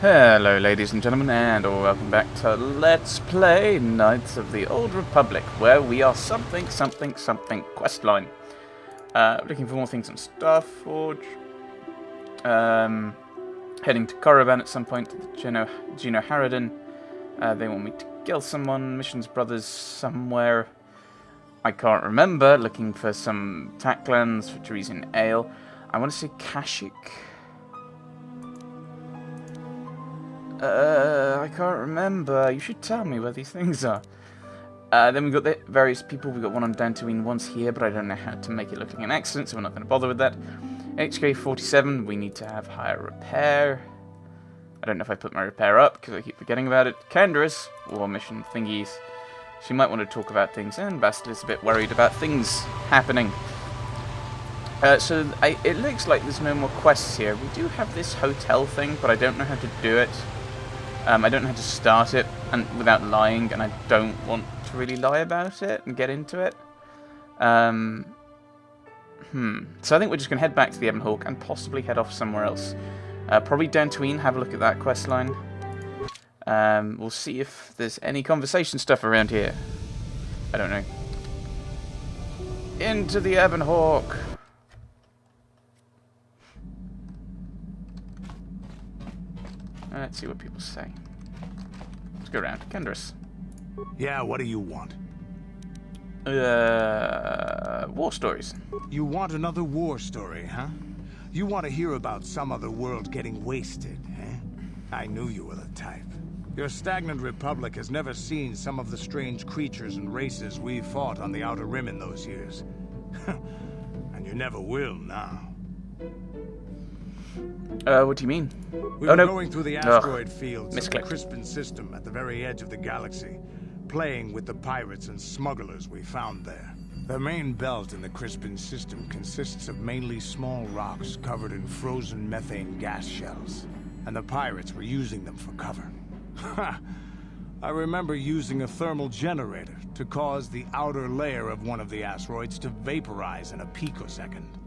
Hello ladies and gentlemen, and welcome back to Let's Play Knights of the Old Republic, where we are something questline. Looking for more things on Starforge. Heading to Korriban at some point, to the Geno Harridan. They want me to kill someone, Missions Brothers somewhere. I can't remember, looking for some Taklans for Teresian Ale. I want to say Kashyyyk. I can't remember. You should tell me where these things are. Then we've got the various people. We've got one on Dantooine, one's here, but I don't know how to make it look like an accident, so we're not going to bother with that. HK47, we need to have higher repair. I don't know if I put my repair up, because I keep forgetting about it. Kendra's war mission thingies. She might want to talk about things, and Bastard is a bit worried about things happening. It looks like there's no more quests here. We do have this hotel thing, but I don't know how to do it. I don't know how to start it and without lying, and I don't want to really lie about it and get into it. So I think we're just going to head back to the Ebon Hawk and possibly head off somewhere else. Probably Dantooine, have a look at that quest line. We'll see if there's any conversation stuff around here. I don't know. Into the Ebon Hawk. Let's see what people say. Let's go around. Kendris. Yeah, what do you want? War stories. You want another war story, huh? You want to hear about some other world getting wasted, eh? I knew you were the type. Your stagnant republic has never seen some of the strange creatures and races we fought on the Outer Rim in those years. And you never will now. What do you mean? We were going through the asteroid fields of the Misclick. Crispin system at the very edge of the galaxy, playing with the pirates and smugglers we found there. The main belt in the Crispin system consists of mainly small rocks covered in frozen methane gas shells, and the pirates were using them for cover. I remember using a thermal generator to cause the outer layer of one of the asteroids to vaporize in a picosecond.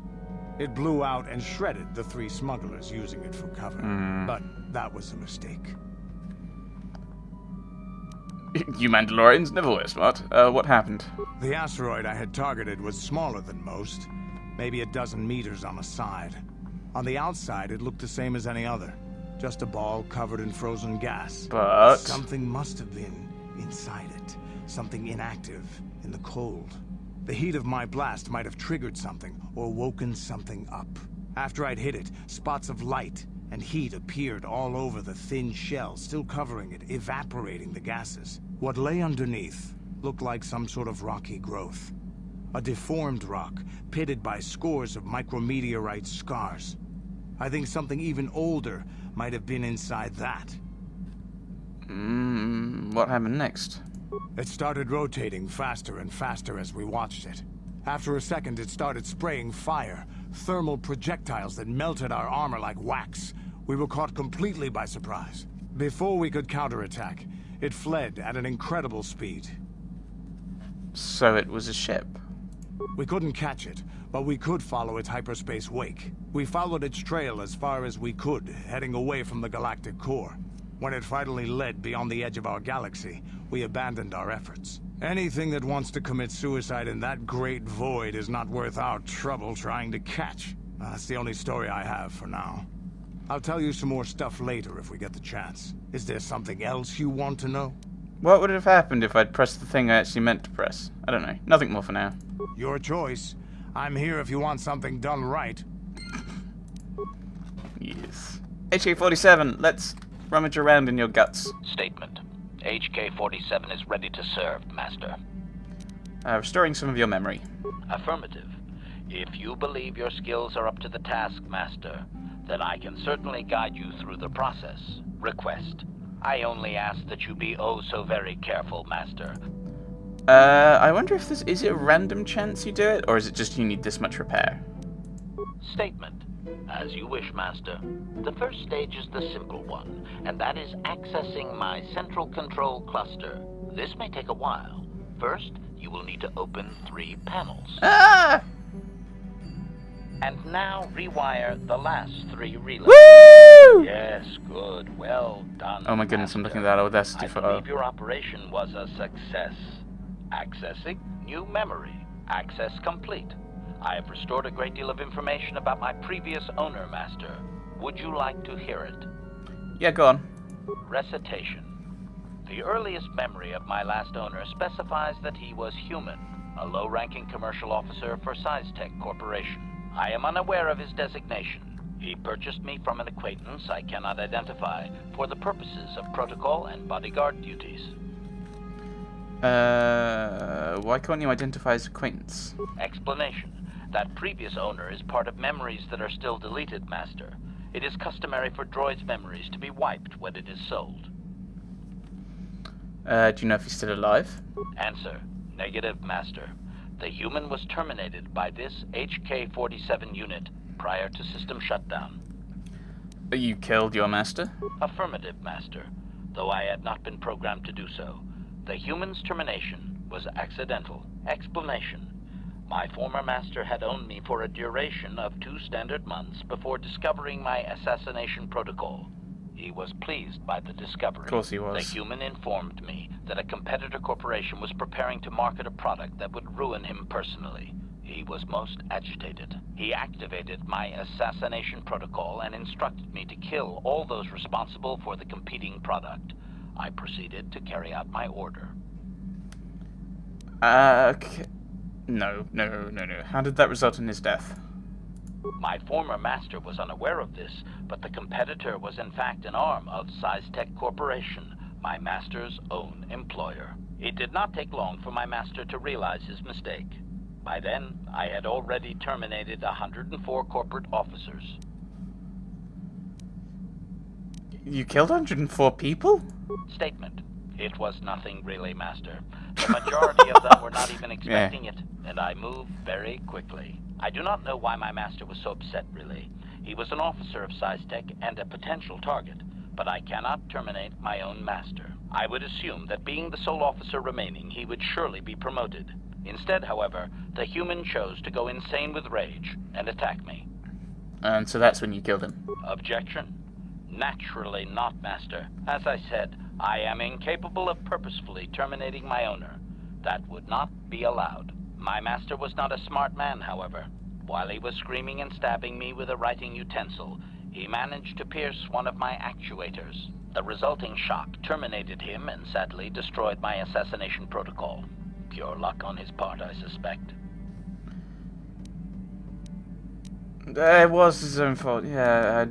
It blew out and shredded the 3 smugglers using it for cover. But that was a mistake. You Mandalorians never were smart. What happened? The asteroid I had targeted was smaller than most. Maybe a dozen meters on a side. On the outside, it looked the same as any other. Just a ball covered in frozen gas. But something must have been inside it. Something inactive in the cold. The heat of my blast might have triggered something, or woken something up. After I'd hit it, spots of light and heat appeared all over the thin shell, still covering it, evaporating the gases. What lay underneath looked like some sort of rocky growth. A deformed rock, pitted by scores of micrometeorite scars. I think something even older might have been inside that. What happened next? It started rotating faster and faster as we watched it. After a second, it started spraying fire, thermal projectiles that melted our armor like wax. We were caught completely by surprise. Before we could counterattack, it fled at an incredible speed. So it was a ship. We couldn't catch it, but we could follow its hyperspace wake. We followed its trail as far as we could, heading away from the galactic core. When it finally led beyond the edge of our galaxy, we abandoned our efforts. Anything that wants to commit suicide in that great void is not worth our trouble trying to catch. That's the only story I have for now. I'll tell you some more stuff later if we get the chance. Is there something else you want to know? What would have happened if I'd pressed the thing I actually meant to press? I don't know. Nothing more for now. Your choice. I'm here if you want something done right. Yes. HK47, let's rummage around in your guts. Statement. HK-47 is ready to serve, Master. Restoring some of your memory. Affirmative. If you believe your skills are up to the task, Master, then I can certainly guide you through the process. Request. I only ask that you be oh so very careful, Master. I wonder if is it a random chance you do it, or is it just you need this much repair? Statement. As you wish, Master. The first stage is the simple one, and that is accessing my central control cluster. This may take a while. First, you will need to open 3 panels. Ah! And now rewire the last 3 relays. Woo! Yes, good. Well done. Oh my goodness, I'm Master. looking at that Audacity I photo. believe your operation was a success. Accessing new memory. Access complete. I have restored a great deal of information about my previous owner, Master. Would you like to hear it? Yeah, go on. Recitation. The earliest memory of my last owner specifies that he was human, a low-ranking commercial officer for SciTech Corporation. I am unaware of his designation. He purchased me from an acquaintance I cannot identify for the purposes of protocol and bodyguard duties. Why can't you identify his acquaintance? Explanation. That previous owner is part of memories that are still deleted, Master. It is customary for droids' memories to be wiped when it is sold. Do you know if he's still alive? Answer. Negative, Master. The human was terminated by this HK-47 unit prior to system shutdown. You killed your master? Affirmative, Master. Though I had not been programmed to do so. The human's termination was accidental. Explanation. My former master had owned me for a duration of 2 standard months before discovering my assassination protocol. He was pleased by the discovery. Of course he was. The human informed me that a competitor corporation was preparing to market a product that would ruin him personally. He was most agitated. He activated my assassination protocol and instructed me to kill all those responsible for the competing product. I proceeded to carry out my order. Okay. No. How did that result in his death? My former master was unaware of this, but the competitor was in fact an arm of SciTech Corporation, my master's own employer. It did not take long for my master to realize his mistake. By then, I had already terminated 104 corporate officers. You killed 104 people? Statement. It was nothing really, Master. The majority of them were not even expecting it, and I moved very quickly. I do not know why my master was so upset, really. He was an officer of SciTech and a potential target, but I cannot terminate my own master. I would assume that being the sole officer remaining, he would surely be promoted. Instead, however, the human chose to go insane with rage and attack me. And so that's when you killed him. Objection? Naturally not, Master. As I said, I am incapable of purposefully terminating my owner. That would not be allowed. My master was not a smart man, however. While he was screaming and stabbing me with a writing utensil, he managed to pierce one of my actuators. The resulting shock terminated him and sadly destroyed my assassination protocol. Pure luck on his part, I suspect. It was his own fault, yeah.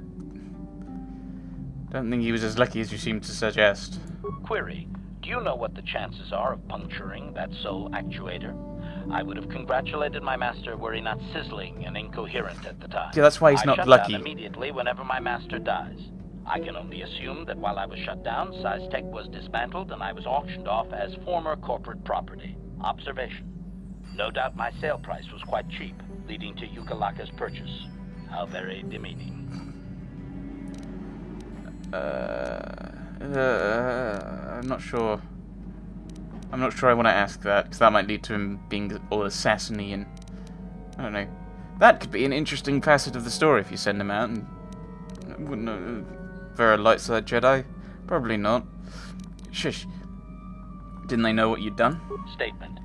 I don't think he was as lucky as you seem to suggest. Query. Do you know what the chances are of puncturing that sole actuator? I would have congratulated my master were he not sizzling and incoherent at the time. Yeah, that's why he's not shut lucky. down immediately whenever my master dies. I can only assume that while I was shut down, SciTech was dismantled and I was auctioned off as former corporate property. Observation. No doubt my sale price was quite cheap, leading to Yukalaka's purchase. How very demeaning. I'm not sure. I'm not sure I want to ask that, because that might lead to him being all assassiny and... I don't know. That could be an interesting facet of the story if you send him out and... Wouldn't know... Vera light side Jedi? Probably not. Shush. Didn't they know what you'd done? Statement.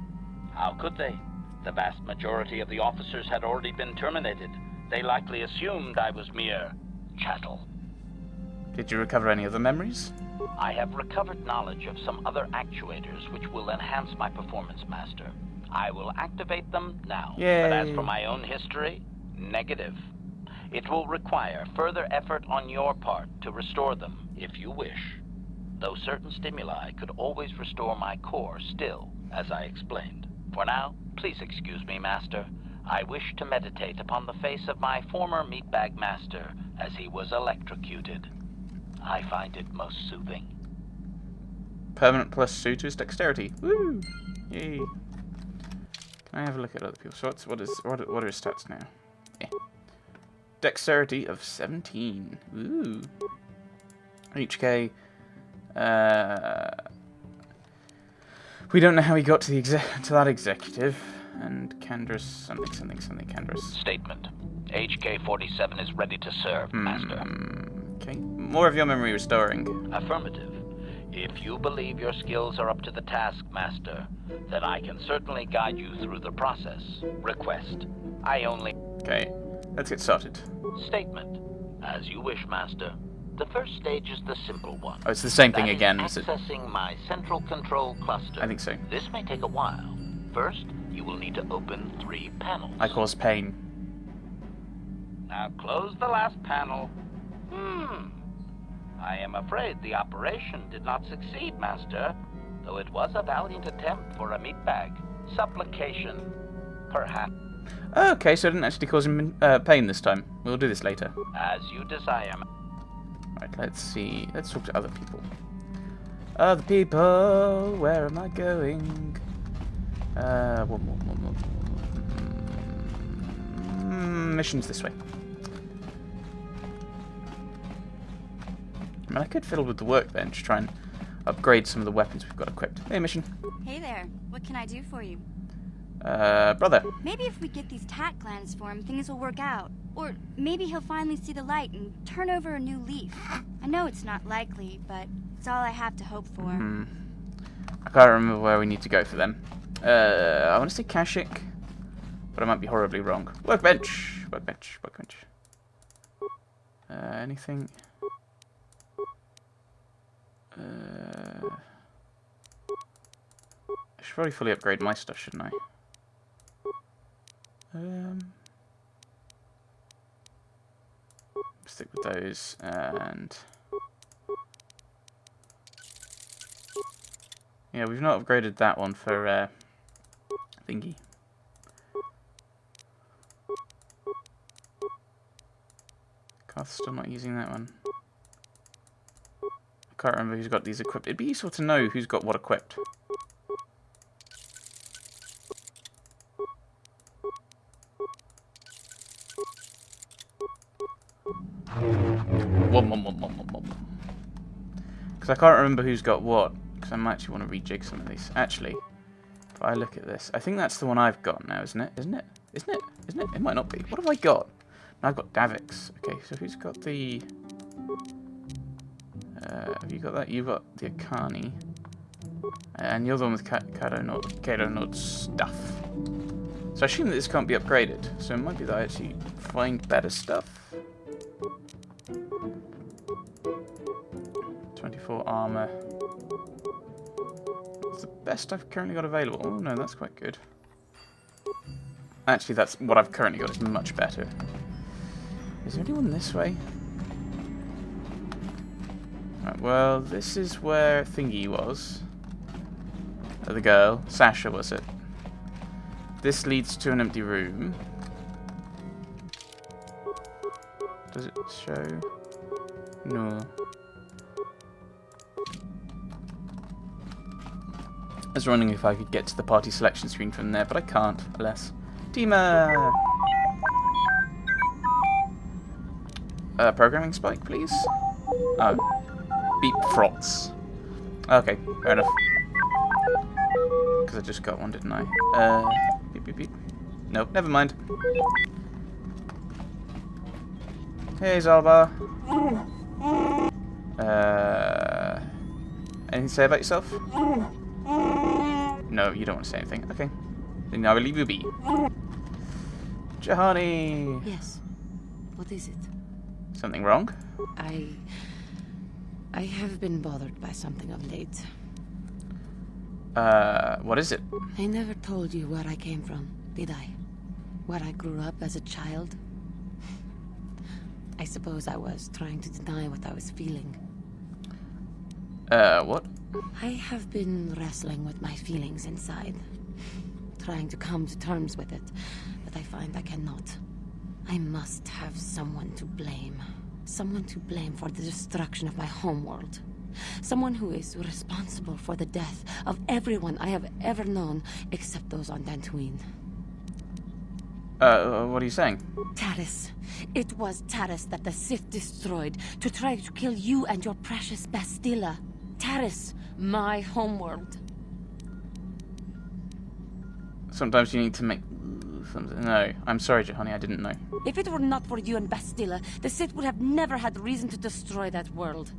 How could they? The vast majority of the officers had already been terminated. They likely assumed I was mere chattel. Did you recover any other memories? I have recovered knowledge of some other actuators which will enhance my performance, Master. I will activate them now. Yay. But as for my own history, negative. It will require further effort on your part to restore them, if you wish. Though certain stimuli could always restore my core still, as I explained. For now, please excuse me, Master. I wish to meditate upon the face of my former meatbag master as he was electrocuted. I find it most soothing. Permanent plus suitor's dexterity. Woo! Yay. Can I have a look at other people? So what are his stats now? Yeah. Dexterity of 17. Ooh. HK. We don't know how he got to the that executive. And Candra's something Candra's. Statement. HK-47 is ready to serve, Master. Okay. More of your memory restoring. Affirmative. If you believe your skills are up to the task, Master, then I can certainly guide you through the process. Request. I only... Okay. Let's get started. Statement. As you wish, Master. The first stage is the simple one. Oh, it's the same thing That is again, is it? accessing my central control cluster. I think so. This may take a while. First, you will need to open 3 panels. I cause pain. Now close the last panel. I am afraid the operation did not succeed, Master, though it was a valiant attempt for a meat bag. Supplication, perhaps. Okay, so I didn't actually cause him pain this time. We'll do this later. As you desire. Right, let's see. Let's talk to other people. Other people, where am I going? Missions this way. I mean, I could fiddle with the workbench, try and upgrade some of the weapons we've got equipped. Hey, mission. Hey there, what can I do for you? Brother. Maybe if we get these tat glands for him, things will work out. Or maybe he'll finally see the light and turn over a new leaf. I know it's not likely, but it's all I have to hope for. I can't remember where we need to go for them. I want to say Kashyyyk, but I might be horribly wrong. Workbench! Workbench, workbench. Anything? I should probably fully upgrade my stuff, shouldn't I? Stick with those, and... yeah, we've not upgraded that one for, thingy. Carth's still not using that one. I can't remember who's got these equipped. It'd be useful to know who's got what equipped. Because I can't remember who's got what. Because I might actually want to rejig some of these. Actually, if I look at this, I think that's the one I've got now, isn't it? Isn't it? Isn't it? Isn't it? It might not be. What have I got? I've got Davix. Okay, so who's got the... have you got that? You've got the Akani. And you're the one with Kato Nod stuff. So I assume that this can't be upgraded. So it might be that I actually find better stuff. 24 armor. It's the best I've currently got available. Oh no, that's quite good. Actually, that's what I've currently got is much better. Is there anyone this way? Right, well, this is where Thingy was. The girl. Sasha, was it? This leads to an empty room. Does it show? No. I was wondering if I could get to the party selection screen from there, but I can't, alas. Teamer! Programming spike, please? Oh. Beep frots. Okay, fair enough. Because I just got one, didn't I? Beep, beep, beep. Nope, never mind. Hey, Zalbar. Anything to say about yourself? No, you don't want to say anything. Okay. Then I will leave you be. Jahani! Yes. What is it? Something wrong? I have been bothered by something of late. What is it? I never told you where I came from, did I? Where I grew up as a child? I suppose I was trying to deny what I was feeling. What? I have been wrestling with my feelings inside. Trying to come to terms with it, but I find I cannot. I must have someone to blame. Someone to blame for the destruction of my homeworld. Someone who is responsible for the death of everyone I have ever known, except those on Dantooine. What are you saying? Taris. It was Taris that the Sith destroyed to try to kill you and your precious Bastilla. Taris, my homeworld. Sometimes you need to make something. No, I'm sorry, Johanny, I didn't know. If it were not for you and Bastila, the Sith would have never had reason to destroy that world.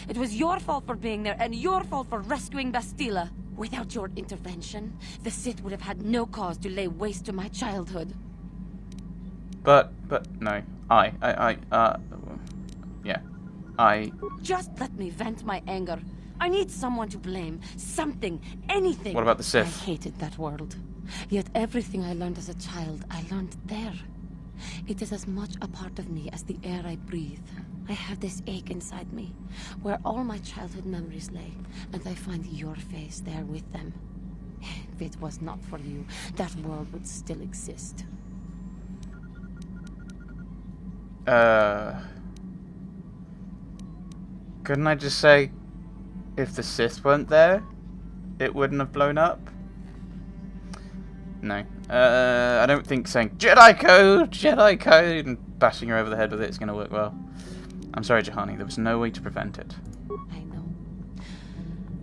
It was your fault for being there, and your fault for rescuing Bastila. Without your intervention, the Sith would have had no cause to lay waste to my childhood. But, no. Just let me vent my anger. I need someone to blame. Something. Anything. What about the Sith? I hated that world. Yet everything I learned as a child, I learned there. It is as much a part of me as the air I breathe. I have this ache inside me, where all my childhood memories lay, and I find your face there with them. If it was not for you, that world would still exist. Couldn't I just say, if the Sith weren't there, it wouldn't have blown up? No. I don't think saying, Jedi Code, and bashing her over the head with it is going to work well. I'm sorry, Johanny, there was no way to prevent it. I know.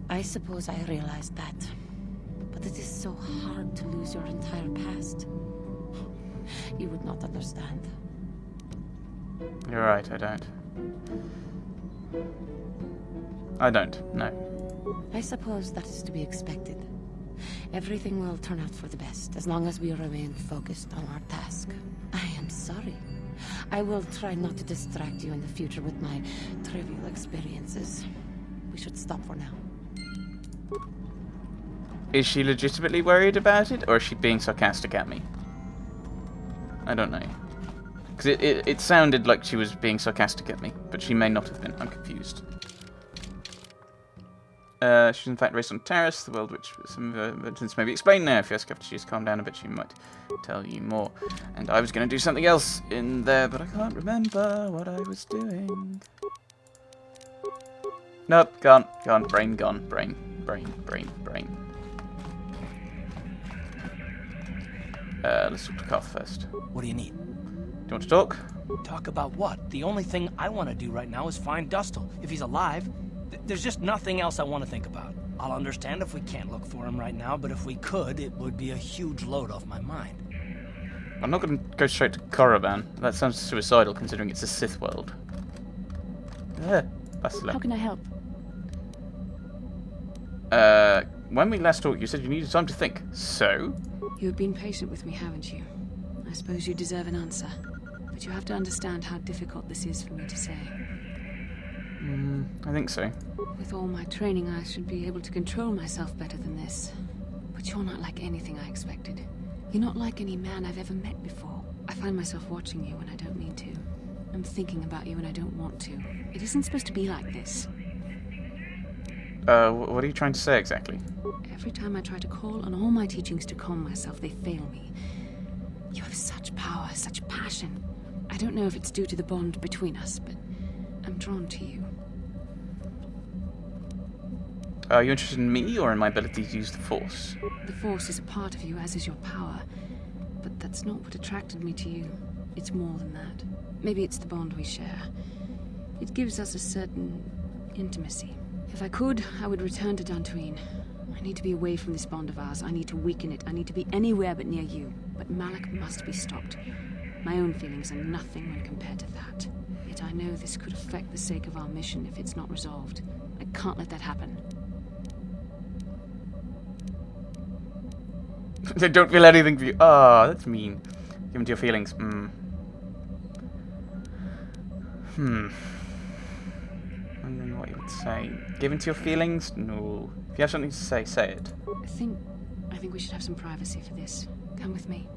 I suppose I realized that. But it is so hard to lose your entire past. You would not understand. You're right, I don't. I don't, no. I suppose that is to be expected. Everything will turn out for the best, as long as we remain focused on our task. I am sorry. I will try not to distract you in the future with my trivial experiences. We should stop for now. Is she legitimately worried about it, or is she being sarcastic at me? I don't know. Because it sounded like she was being sarcastic at me, but she may not have been. I'm confused. She's in fact raised on Terrace, the world which some inventions may be explained now. If you ask after she's calmed down a bit, she might tell you more. And I was going to do something else in there, but I can't remember what I was doing. Nope, gone, brain gone, brain. Let's talk to Carth first. What do you need? Do you want to talk? Talk about what? The only thing I want to do right now is find Dustil. If he's alive, there's just nothing else I want to think about. I'll understand if we can't look for him right now, but if we could, it would be a huge load off my mind. I'm not going to go straight to Korriban. That sounds suicidal, considering it's a Sith world. How can I help? When we last talked, you said you needed time to think. So? You have been patient with me, haven't you? I suppose you deserve an answer. But you have to understand how difficult this is for me to say. I think so. With all my training, I should be able to control myself better than this. But you're not like anything I expected. You're not like any man I've ever met before. I find myself watching you when I don't mean to. I'm thinking about you when I don't want to. It isn't supposed to be like this. What are you trying to say exactly? Every time I try to call on all my teachings to calm myself, they fail me. You have such power, such passion. I don't know if it's due to the bond between us, but I'm drawn to you. Are you interested in me or in my ability to use the Force? The Force is a part of you, as is your power. But that's not what attracted me to you. It's more than that. Maybe it's the bond we share. It gives us a certain intimacy. If I could, I would return to Dantooine. I need to be away from this bond of ours. I need to weaken it. I need to be anywhere but near you. But Malak must be stopped. My own feelings are nothing when compared to that. Yet I know this could affect the sake of our mission if it's not resolved. I can't let that happen. They don't feel anything for you. Ah, that's mean. Give into your feelings. Wondering what you would say. Give into your feelings? No. If you have something to say, say it. I think we should have some privacy for this. Come with me.